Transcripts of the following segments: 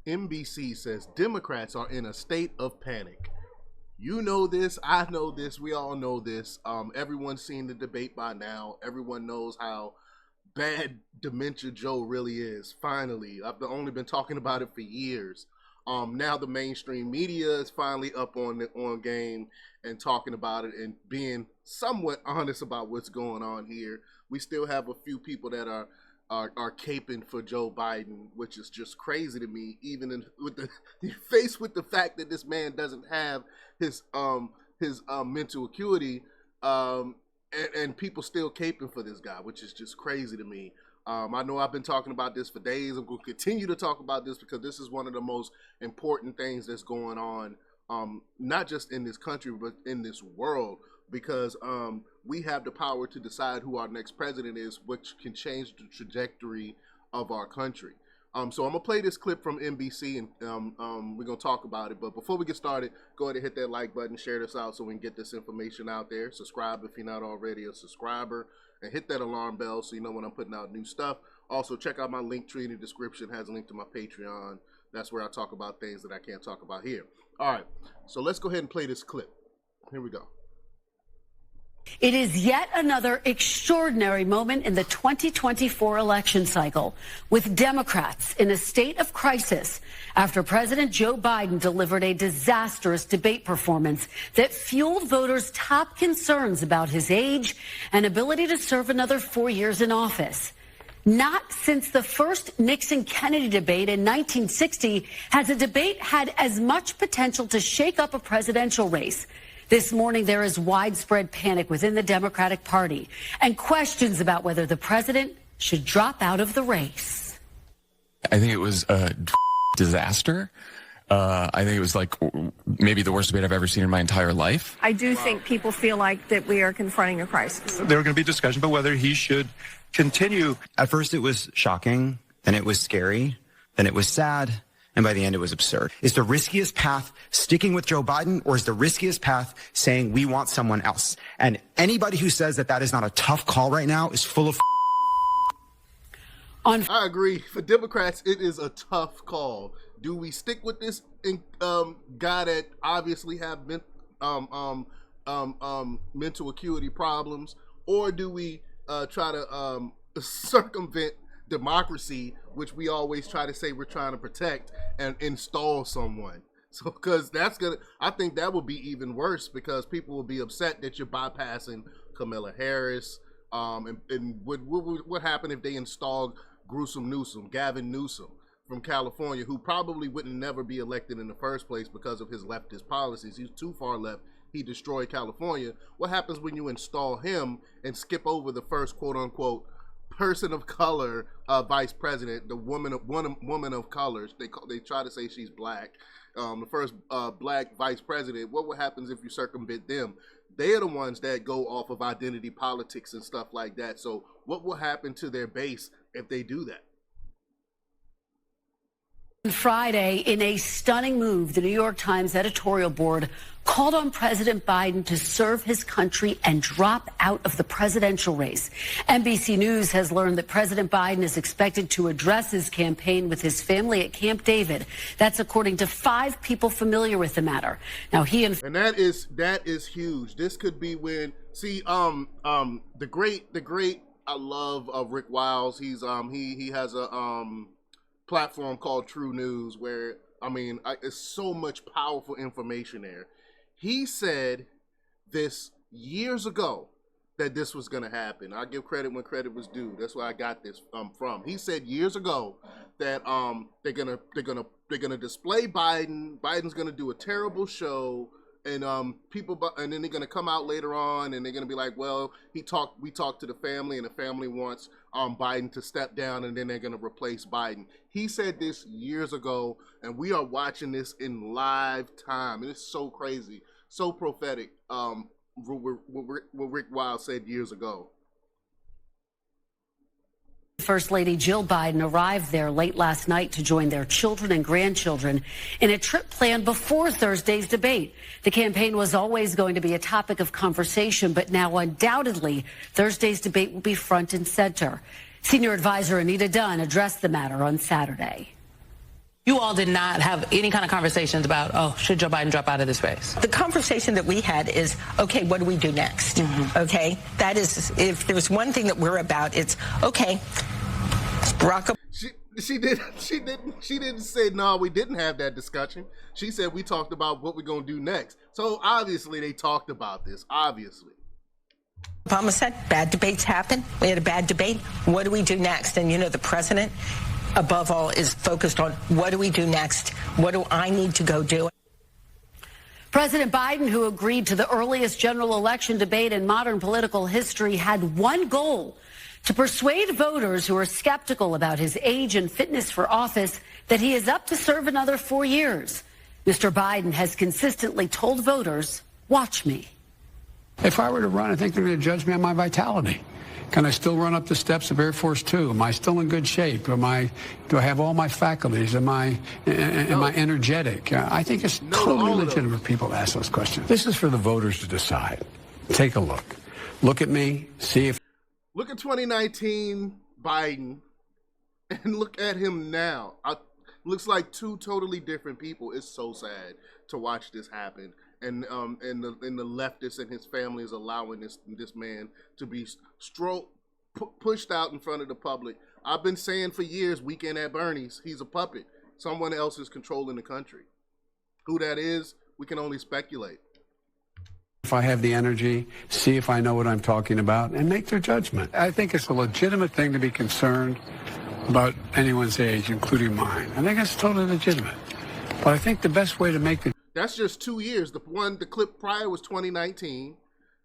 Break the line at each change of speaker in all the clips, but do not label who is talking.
NBC says Democrats are in a state of panic. You know this, I know this, we all know this. Everyone's seen the debate by now. Everyone knows how bad Dementia Joe really is. Finally, I've only been talking about it for years. Now the mainstream media is finally up on game and talking about it and being somewhat honest about what's going on here. We still have a few people that are caping for Joe Biden, which is just crazy to me. Even faced with the fact that this man doesn't have his mental acuity, and people still caping for this guy, which is just crazy to me. I know I've been talking about this for days. I'm going to continue to talk about this because this is one of the most important things that's going on, not just in this country, but in this world, because we have the power to decide who our next president is, which can change the trajectory of our country. So I'm going to play this clip from NBC, and we're going to talk about it. But before we get started, go ahead and hit that like button, share this out so we can get this information out there. Subscribe if you're not already a subscriber, and hit that alarm bell so you know when I'm putting out new stuff. Also, check out my link tree in the description. It has a link to my Patreon. That's where I talk about things that I can't talk about here. All right, so let's go ahead and play this clip. Here we go.
It is yet another extraordinary moment in the 2024 election cycle, with Democrats in a state of crisis after President Joe Biden delivered a disastrous debate performance that fueled voters' top concerns about his age and ability to serve another 4 years in office. Not since the first Nixon-Kennedy debate in 1960 has a debate had as much potential to shake up a presidential race. This morning, there is widespread panic within the Democratic Party and questions about whether the president should drop out of the race.
I think it was a disaster. I think it was like maybe the worst debate I've ever seen in my entire life.
I do think people feel like that we are confronting a crisis.
There were going to be discussion about whether he should continue.
At first, it was shocking, then it was scary, then it was sad. And by the end, it was absurd. Is the riskiest path sticking with Joe Biden, or is the riskiest path saying we want someone else? And anybody who says that that is not a tough call right now is full of
I agree. For Democrats, it is a tough call. Do we stick with this guy that obviously have mental acuity problems, or do we try to circumvent democracy, which we always try to say we're trying to protect, and install someone? So, because I think that would be even worse, because people will be upset that you're bypassing Kamala Harris. And what happened if they installed Gavin Newsom from California, who probably wouldn't never be elected in the first place because of his leftist policies? He's too far left. He destroyed California. What happens when you install him and skip over the first quote unquote person of color vice president, the woman of colors? They try to say she's black. The first black vice president. What happens if you circumvent them? They are the ones that go off of identity politics and stuff like that. So what will happen to their base if they do that?
Friday, in a stunning move, the New York Times editorial board called on President Biden to serve his country and drop out of the presidential race. NBC News has learned that President Biden is expected to address his campaign with his family at Camp David. That's according to 5 people familiar with the matter. Now,
that is huge. This could be when the great I love Rick Wiles. He's he has a platform called True News, where it's so much powerful information there. He said this years ago that this was going to happen. I give credit when credit was due. That's where I got this from. He said years ago that they're gonna display Biden. Biden's gonna do a terrible show, and then they're gonna come out later on and they're gonna be like, well, we talked to the family, and the family wants Biden to step down, and then they're gonna replace Biden. He said this years ago, and we are watching this in live time, and it's so crazy, so prophetic. What Rick Wiles said years ago.
First Lady Jill Biden arrived there late last night to join their children and grandchildren in a trip planned before Thursday's debate. The campaign was always going to be a topic of conversation, but now undoubtedly Thursday's debate will be front and center. Senior advisor Anita Dunn addressed the matter on Saturday.
You all did not have any kind of conversations about, oh, should Joe Biden drop out of this race?
The conversation that we had is, okay, what do we do next? Okay, that is, if there's one thing that we're about, it's, okay, Barack Obama.
She didn't say, no, we didn't have that discussion. She said we talked about what we're going to do next. So obviously they talked about this, obviously.
Obama said bad debates happen. We had a bad debate. What do we do next? And, you know, the president, above all, is focused on what do we do next? What do I need to go do?
President Biden, who agreed to the earliest general election debate in modern political history, had one goal: to persuade voters who are skeptical about his age and fitness for office that he is up to serve another 4 years. Mr. Biden has consistently told voters, watch me.
If I were to run, I think they're going to judge me on my vitality. Can I still run up the steps of Air Force Two? Am I still in good shape? Do I have all my faculties? Am I energetic? I think it's totally legitimate for people to ask those questions. This is for the voters to decide. Take a look. Look at me. See if.
Look at 2019 Biden and look at him now. Looks like two totally different people. It's so sad to watch this happen. And the leftists and his family is allowing this man to be pushed out in front of the public. I've been saying for years, Weekend at Bernie's, he's a puppet. Someone else is controlling the country. Who that is, we can only speculate.
If I have the energy, see if I know what I'm talking about, and make their judgment. I think it's a legitimate thing to be concerned about anyone's age, including mine. I think it's totally legitimate. But I think the best way to make the...
That's just 2 years. The clip prior was 2019,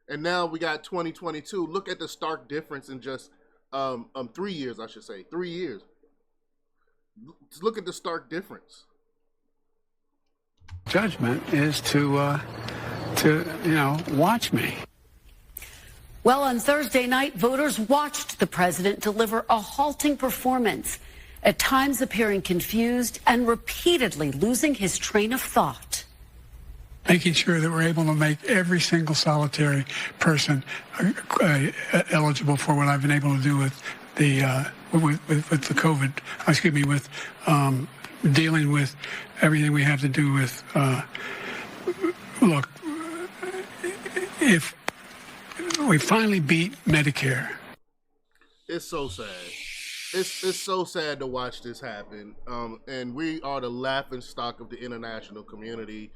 and now we got 2022. Look at the stark difference in just 3 years, I should say. 3 years. Look at the stark difference.
Judgment is to watch me.
Well, on Thursday night, voters watched the president deliver a halting performance, at times appearing confused and repeatedly losing his train of thought.
Making sure that we're able to make every single solitary person eligible for what I've been able to do with the COVID. With dealing with everything we have to do with. Look, if we finally beat Medicare.
It's so sad. It's so sad to watch this happen. And we are the laughing stock of the international community.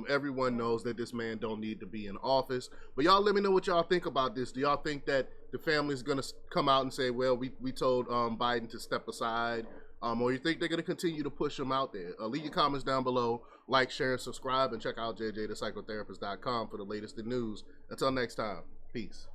Everyone knows that this man don't need to be in office. But y'all let me know what y'all think about this. Do y'all think that the family's going to come out and say, well, we told Biden to step aside? Or you think they're going to continue to push him out there? Leave your comments down below. Like, share, and subscribe. And check out jjthepsychotherapist.com for the latest in news. Until next time, peace.